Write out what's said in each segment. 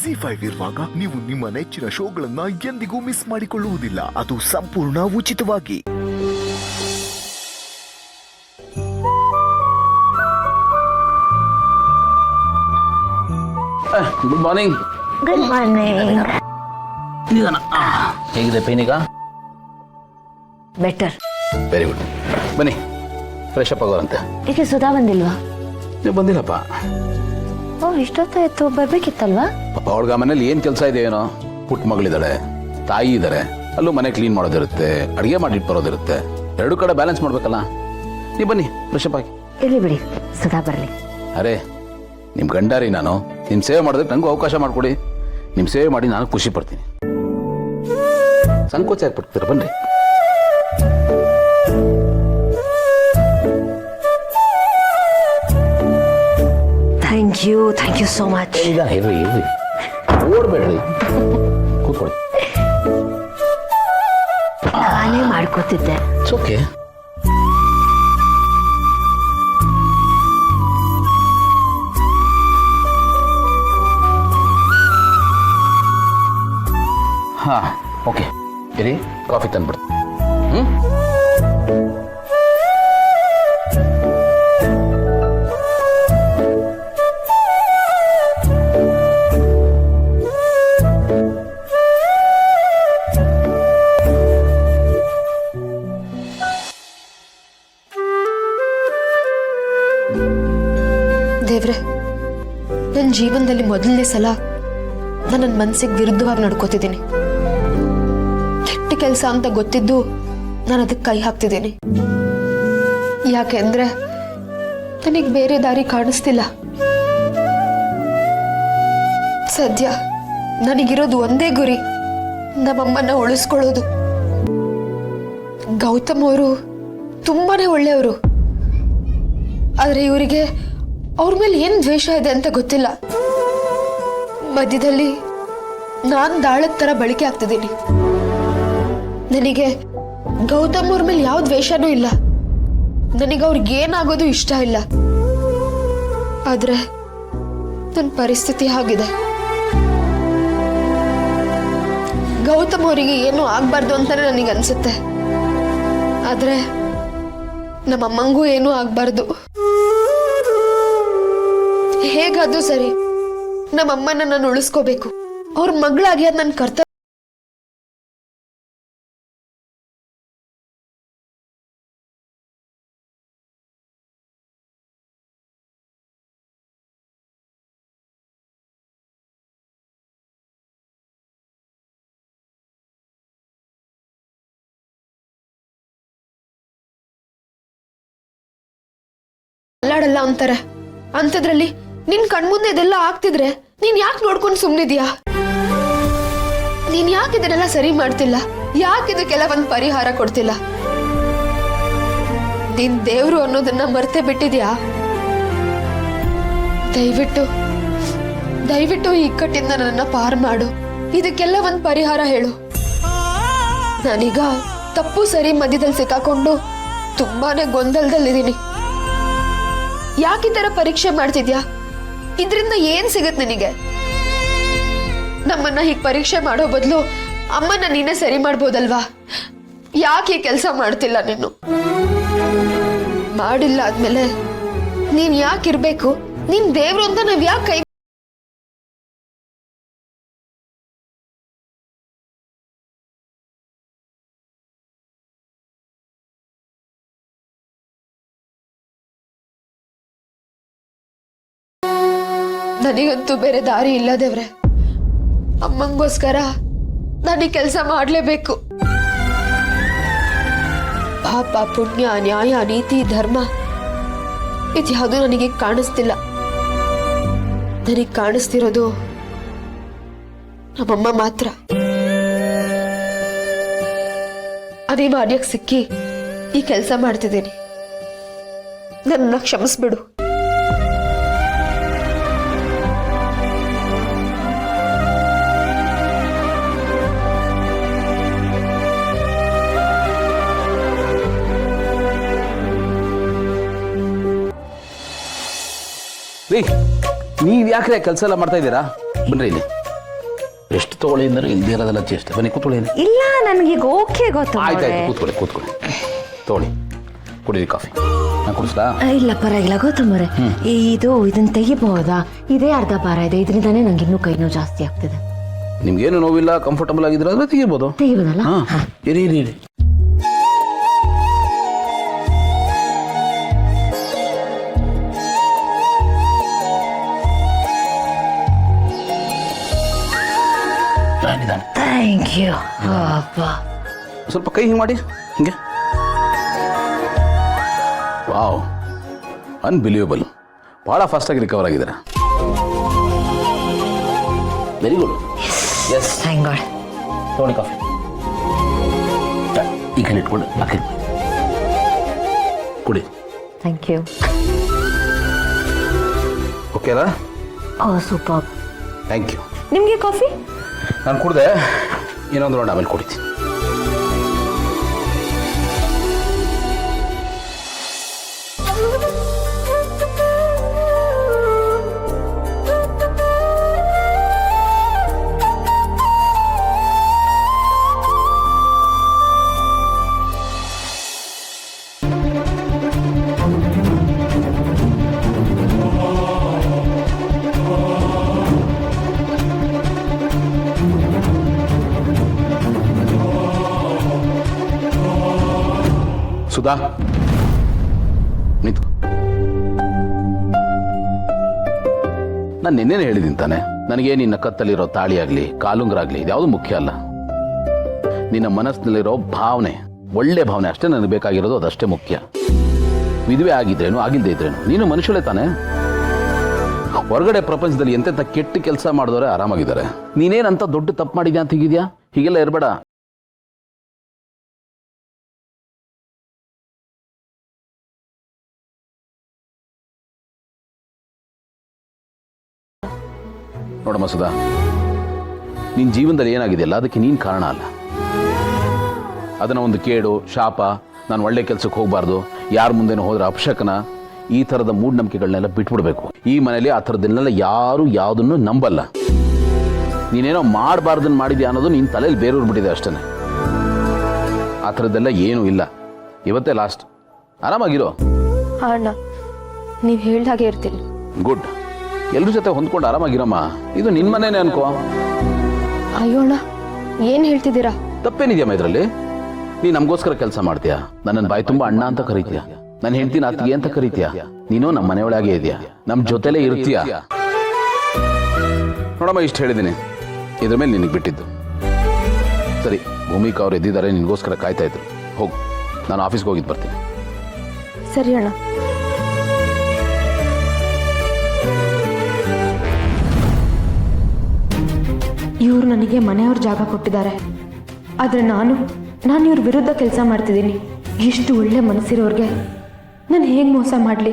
ZEE5 ಇರುವಾಗ ನೀವು ನಿಮ್ಮ ನೆಚ್ಚಿನ ಶೋಗಳನ್ನ ಎಂದಿಗೂ ಮಿಸ್ ಮಾಡಿಕೊಳ್ಳುವುದಿಲ್ಲ. ಅದು ಸಂಪೂರ್ಣ ಉಚಿತವಾಗಿ. Good morning. Good morning. ಹೇಗಿದೆ ಪೇನ್ ಈಗ? ಬೆಟರ್. Very good. ಬನ್ನಿ ಫ್ರೆಶ್ ಅಪ್ ಆಗೋರಂತೆ. ಈಗ ಸುಧಾ ಬಂದಿಲ್ವಾ? ನೀವು ಬಂದಿಲ್ಲಪ್ಪ. ಓ, ಇಷ್ಟೊತ್ತಾಯ್ತು, ಬರ್ಬೇಕಿತ್ತಲ್ವಾ? ಪಾಪ ಅವಳಿಗೆ ಮನೇಲಿ ಏನು ಕೆಲಸ ಇದೆ ಏನೋ. ಪುಟ್ಟ ಮಗಳಿದ್ದಾಳೆ, ತಾಯಿ ಇದ್ದಾರೆ, ಅಲ್ಲೂ ಮನೆ ಕ್ಲೀನ್ ಮಾಡೋದಿರುತ್ತೆ, ಅಡುಗೆ ಮಾಡಿಟ್ಟು ಬರೋದಿರುತ್ತೆ. ಎರಡು ಕಡೆ ಬ್ಯಾಲೆನ್ಸ್ ಮಾಡ್ಬೇಕಲ್ಲ. ನೀವು ಬನ್ನಿ ಫ್ರೆಶ್ ಅಪ್ ಆಗಿ. ಇಲ್ಲಿ ಬಿಡಿ, ಸುಧಾ ಬರಲಿ. ಅರೆ ನಿಮ್ಮ ಗಂಡಾರಿ ನಾನು. ನಿಮ್ಮ ಸೇವೆ ಮಾಡೋದಕ್ಕೆ ನನಗೂ ಅವಕಾಶ ಮಾಡಿಕೊಡಿ. ನಿಮ್ಮ ಸೇವೆ ಮಾಡಿ ನಾನು ಖುಷಿ ಪಡ್ತೀನಿ. ಸಂಕೋಚ ಆಗ್ಬಿಡ್ತೀರ, ಬನ್ನಿ. Thank you so much. ಈಗ ಇರ್ರಿ ಓಡ್ಬೇಡ್ರಿ, ಕೂತ್ಕೊಳ್ಳಿ. ನಾನೇ ಮಾಡ್ಕೋತಿದ್ದೆ. ಓಕೆ. ಹಾ ಓಕೆ ಇರಿ, ಕಾಫಿ ತಂದ್ಬಿಡ್ತು. ದೇವ್ರೆ, ನನ್ನ ಜೀವನದಲ್ಲಿ ಮೊದಲನೇ ಸಲ ನನ್ನ ಮನಸ್ಸಿಗೆ ವಿರುದ್ಧವಾಗಿ ನಡ್ಕೋತಿದ್ದೀನಿ. ಕೆಟ್ಟ ಕೆಲಸ ಅಂತ ಗೊತ್ತಿದ್ದು ನಾನು ಅದಕ್ಕೆ ಕೈ ಹಾಕ್ತಿದ್ದೀನಿ. ಯಾಕೆಂದ್ರೆ ನನಗೆ ಬೇರೆ ದಾರಿ ಕಾಣಿಸ್ತಿಲ್ಲ. ಸದ್ಯ ನನಗಿರೋದು ಒಂದೇ ಗುರಿ, ನಮ್ಮಮ್ಮನ ಉಳಿಸ್ಕೊಳ್ಳೋದು. ಗೌತಮ್ ಅವರು ತುಂಬಾನೇ ಒಳ್ಳೆಯವರು, ಆದ್ರೆ ಇವರಿಗೆ ಅವ್ರ ಮೇಲೆ ಏನ್ ದ್ವೇಷ ಇದೆ ಅಂತ ಗೊತ್ತಿಲ್ಲ. ಮಧ್ಯದಲ್ಲಿ ನಾನ್ ದಾಳದ ತರ ಬಳಕೆ ಆಗ್ತಿದ್ದೀನಿ. ನನಗೆ ಗೌತಮ್ ಅವ್ರ ಮೇಲೆ ಯಾವ ದ್ವೇಷನೂ ಇಲ್ಲ. ನನಗೆ ಅವ್ರಿಗೆ ಏನಾಗೋದು ಇಷ್ಟ ಇಲ್ಲ. ಆದ್ರೆ ನನ್ನ ಪರಿಸ್ಥಿತಿ ಆಗಿದೆ. ಗೌತಮ್ ಅವರಿಗೆ ಏನು ಆಗ್ಬಾರ್ದು ಅಂತಾನೆ ನನಗೆ ಅನ್ಸುತ್ತೆ. ಆದ್ರೆ ನಮ್ಮಮ್ಮಂಗೂ ಏನೂ ಆಗ್ಬಾರ್ದು. ಹೇಗಾದ್ರೂ ಸರಿ ನಮ್ಮಮ್ಮನ ನಾನು ಉಳಿಸ್ಕೋಬೇಕು. ಅವ್ರ ಮಗಳಾಗಿ ಅದು ನನ್ನ ಕರ್ತವ್ಯ. ಅಲ್ಲಾಡಲ್ಲ ಅಂತಾರೆ. ಅಂಥದ್ರಲ್ಲಿ ನಿನ್ ಕಣ್ಮುಂದೆ ಇದೆಲ್ಲ ಆಗ್ತಿದ್ರೆ ನೀನ್ ಯಾಕೆ ನೋಡ್ಕೊಂಡು ಸುಮ್ನಿದ್ಯಾ? ನೀನ್ ಯಾಕೆ ಇದನ್ನೆಲ್ಲ ಸರಿ ಮಾಡ್ತಿಲ್ಲ? ಯಾಕೆ ಇದಕ್ಕೆಲ್ಲ ಒಂದ್ ಪರಿಹಾರ ಕೊಡ್ತಿಲ್ಲ? ನೀನ್ ದೇವ್ರು ಅನ್ನೋದನ್ನ ಮರ್ತೆ ಬಿಟ್ಟಿದ್ಯಾ? ದಯವಿಟ್ಟು ಈ ಇಕ್ಕಟ್ಟಿಂದ ನನ್ನ ಪಾರ್ ಮಾಡು. ಇದಕ್ಕೆಲ್ಲ ಒಂದ್ ಪರಿಹಾರ ಹೇಳು. ನಾನೀಗ ತಪ್ಪು ಸರಿ ಮಧ್ಯದಲ್ಲಿ ಸಿಕ್ಕಾಕೊಂಡು ತುಂಬಾನೇ ಗೊಂದಲದಲ್ಲಿದ್ದೀನಿ. ಯಾಕೆ ಈ ತರ ಪರೀಕ್ಷೆ ಮಾಡ್ತಿದ್ಯಾ? ಇದ್ರಿಂದ ಏನ್ ಸಿಗತ್ ನಿನಗೆ? ನಮ್ಮನ್ನ ಹೀಗೆ ಪರೀಕ್ಷೆ ಮಾಡೋ ಬದಲು ಅಮ್ಮನ ನೀನೇ ಸರಿ ಮಾಡ್ಬೋದಲ್ವಾ? ಯಾಕೆ ಕೆಲಸ ಮಾಡ್ತಿಲ್ಲ ನೀನು? ಮಾಡಿಲ್ಲ ಆದ್ಮೇಲೆ ನೀನ್ ಯಾಕಿರ್ಬೇಕು? ನೀನ್ ದೇವ್ರು ಅಂತ ನಾವ್ ಯಾಕೆ ಕೈ ನನಗಂತೂ ಬೇರೆ ದಾರಿ ಇಲ್ಲ ದೇವ್ರೆ. ಅಮ್ಮಂಗೋಸ್ಕರ ನಾನು ಕೆಲಸ ಮಾಡ್ಲೇಬೇಕು. ಪಾಪ ಪುಣ್ಯ ನ್ಯಾಯ ನೀತಿ ಧರ್ಮ ಇದ್ಯಾವುದು ನನಗೆ ಕಾಣಿಸ್ತಿಲ್ಲ. ನನಗೆ ಕಾಣಿಸ್ತಿರೋದು ನಮ್ಮಮ್ಮ ಮಾತ್ರ. ಅನಿವಾರ್ಯಕ್ಕೆ ಸಿಕ್ಕಿ ಈ ಕೆಲಸ ಮಾಡ್ತಿದ್ದೀನಿ. ನನ್ನ ಕ್ಷಮಿಸ್ಬಿಡು. ರೀ, ನೀವು ಯಾಕ್ರೆ ಕೆಲಸ ಎಲ್ಲ ಮಾಡ್ತಾ ಇದ್ದೀರಾ? ಬನ್ರಿ ಇಲ್ಲಿ. ಎಷ್ಟು ತೊಗೊಳ್ಳಿ ಅಂದರೆ ಇಲ್ದೇ ಇರೋದೆಲ್ಲ ಚೇಷ್ಟೆ. ಬನ್ನಿ ಕೂತ್ಕೊಳ್ಳಿ. ಇಲ್ಲ ನನಗೀಗ ಓಕೆ ಗೊತ್ತು ಆಯ್ತಾಯ್ತು, ಕೂತ್ಕೊಳ್ಳಿ ತೊಗೊಳ್ಳಿ, ಕುಡೀರಿ ಕಾಫಿ. ನಾನು ಕುಡಿಸ್ಲಾ? ಇಲ್ಲ ಪರವಾಗಿಲ್ಲ ಗೌತಮರೇ. ಇದನ್ನ ತೆಗಿಬಹುದಾ? ಇದೇ ಅರ್ಧ ಭಾರ ಇದೆ, ಇದರಿಂದಾನೇ ನಂಗೆ ಇನ್ನೂ ಕೈ ನೋವು ಜಾಸ್ತಿ ಆಗ್ತಿದೆ. ನಿಮ್ಗೇನು ನೋವಿಲ್ಲ, ಕಂಫರ್ಟಬಲ್ ಆಗಿದ್ರೆ ಅಂದ್ರೆ ತೆಗಿಬೋದು. ತೆಗಿಬೋದಲ್ಲ? ಇರಿ. Thank you. ಸ್ವಲ್ಪ ಕೈ ಹಿಂಗೆ ಮಾಡಿ, ಹಿಂಗೆ. Wow, unbelievable. ಭಾಳ ಫಾಸ್ಟಾಗಿ ರಿಕವರ್ ಆಗಿದ್ದಾರೆ. Very good. Yes, thank god. ತೊಗೊಳ್ಳಿ ಕಾಫಿ. ಈ ಕಡೆ ಇಟ್ಕೊಂಡು ಹಾಕಿ ಕುಡಿ. Thank you. ಓಕೆ ಅಲ್ಲ? Oh super. Thank you. ನಿಮಗೆ ಕಾಫಿ? ನಾನು ಕುಡ್ದೆ, ಇನ್ನೊಂದು ರೌಂಡ್ ಆಮೇಲೆ ಕುಡಿತೀನಿ. ಸುಧಾ, ನಿಂತು. ನಾನು ನಿನ್ನೇನೆ ಹೇಳಿದ್ದೀನಿ ತಾನೆ, ನನಗೆ ನಿನ್ನ ಕತ್ತಲ್ಲಿರೋ ತಾಳಿ ಆಗಲಿ ಕಾಲುಂಗರ ಆಗಲಿ ಇದ್ಯಾವುದು ಮುಖ್ಯ ಅಲ್ಲ. ನಿನ್ನ ಮನಸ್ಸಿನಲ್ಲಿರೋ ಭಾವನೆ, ಒಳ್ಳೆ ಭಾವನೆ ಅಷ್ಟೇ ನನಗೆ ಬೇಕಾಗಿರೋದು, ಅದಷ್ಟೇ ಮುಖ್ಯ. ವಿಧವೆ ಆಗಿದ್ರೇನು ಆಗಿಲ್ಲದೆ ಇದ್ರೇನು ನೀನು ಮನುಷ್ಯಳೇ ತಾನೆ. ಹೊರಗಡೆ ಪ್ರಪಂಚದಲ್ಲಿ ಎಂತೆಂಥ ಕೆಟ್ಟ ಕೆಲಸ ಮಾಡಿದವರೇ ಆರಾಮಾಗಿದ್ದಾರೆ. ನೀನೇನಂತ ದೊಡ್ಡ ತಪ್ಪು ಮಾಡಿದ್ಯಾ ಅಂತ ಹೀಗಿದ್ಯಾ? ಹೀಗೆಲ್ಲ ಇರಬೇಡ. ನೋಡಮ್ಮ ಸುಧಾ, ನಿನ್ನ ಜೀವನದಲ್ಲಿ ಏನಾಗಿದೆಯಲ್ಲ ಅದಕ್ಕೆ ನೀನು ಕಾರಣ ಅಲ್ಲ. ಅದನ್ನು ಒಂದು ಕೇಡು, ಶಾಪ, ನಾನು ಒಳ್ಳೆ ಕೆಲಸಕ್ಕೆ ಹೋಗಬಾರ್ದು, ಯಾರ ಮುಂದೆನೂ ಹೋದ್ರೆ ಅಪಶಕನ, ಈ ಥರದ ಮೂಢನಂಬಿಕೆಗಳನ್ನೆಲ್ಲ ಬಿಟ್ಬಿಡ್ಬೇಕು. ಈ ಮನೇಲಿ ಆ ಥರದ್ದನ್ನೆಲ್ಲ ಯಾರು ಯಾವುದನ್ನು ನಂಬಲ್ಲ. ನೀನೇನೋ ಮಾಡಬಾರ್ದನ್ನು ಮಾಡಿದ್ಯಾ ಅನ್ನೋದು ನಿನ್ನ ತಲೆಯಲ್ಲಿ ಬೇರೂರು ಬಿಟ್ಟಿದೆ ಅಷ್ಟೇ. ಆ ಥರದ್ದೆಲ್ಲ ಏನೂ ಇಲ್ಲ. ಇವತ್ತೇ ಲಾಸ್ಟ್. ಆರಾಮಾಗಿರೋ. ಅಣ್ಣ, ನೀವು ಹೇಳ್ದಾಗೆ ಇರ್ತೀನಿ. ಗುಡ್. ಎಲ್ಲರ ಜೊತೆ ಹೊಂದ್ಕೊಂಡು ಆರಾಮಾಗಿರಮ್ಮ. ಇದು ನಿನ್ನ ಮನೇನೆ ಅನ್ಕೋ. ಅಯ್ಯೋ ಅಣ್ಣ, ಏನು ಹೇಳ್ತಿದ್ದೀರಾ? ತಪ್ಪೇನಿದೆಯಮ್ಮ ಇದರಲ್ಲಿ? ನೀ ನಮಗೋಸ್ಕರ ಕೆಲಸ ಮಾಡ್ತೀಯಾ, ನನ್ನನ್ನು ಬಾಯಿ ತುಂಬ ಅಣ್ಣ ಅಂತ ಕರೀತೀಯ, ನನ್ನ ಹೆಂಡತಿನ ಅತ್ತಿಗೆ ಅಂತ ಕರೀತೀಯ. ನೀನು ನಮ್ಮ ಮನೆಯೊಳಗೆ ಇದೆಯಾ, ನಮ್ಮ ಜೊತೆಲೇ ಇರ್ತೀಯ. ನೋಡಮ್ಮ, ಇಷ್ಟು ಹೇಳಿದ್ದೀನಿ, ಇದ್ರ ಮೇಲೆ ನಿನಗೆ ಬಿಟ್ಟಿದ್ದು. ಸರಿ, ಭೂಮಿಕಾ ಅವ್ರು ಎದ್ದಿದ್ದಾರೆ, ನಿನಗೋಸ್ಕರ ಕಾಯ್ತಾ ಇದ್ರು. ಹೋಗು, ನಾನು ಆಫೀಸ್ಗೆ ಹೋಗಿದ್ದು ಬರ್ತೀನಿ. ಸರಿ ಅಣ್ಣ. ಇವರು ನನಗೆ ಮನೆಯವ್ರ ಜಾಗ ಕೊಟ್ಟಿದ್ದಾರೆ, ಆದರೆ ನಾನು ಇವ್ರ ವಿರುದ್ಧ ಕೆಲಸ ಮಾಡ್ತಿದ್ದೀನಿ. ಇಷ್ಟು ಒಳ್ಳೆ ಮನಸ್ಸಿರೋರಿಗೆ ನಾನು ಹೇಗೆ ಮೋಸ ಮಾಡಲಿ?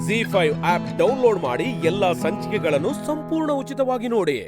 ZEE5 ಆಪ್ ಡೌನ್ಲೋಡ್ ಮಾಡಿ ಎಲ್ಲಾ ಸಂಚಿಕೆಗಳನ್ನು ಸಂಪೂರ್ಣ ಉಚಿತವಾಗಿ ನೋಡಿ.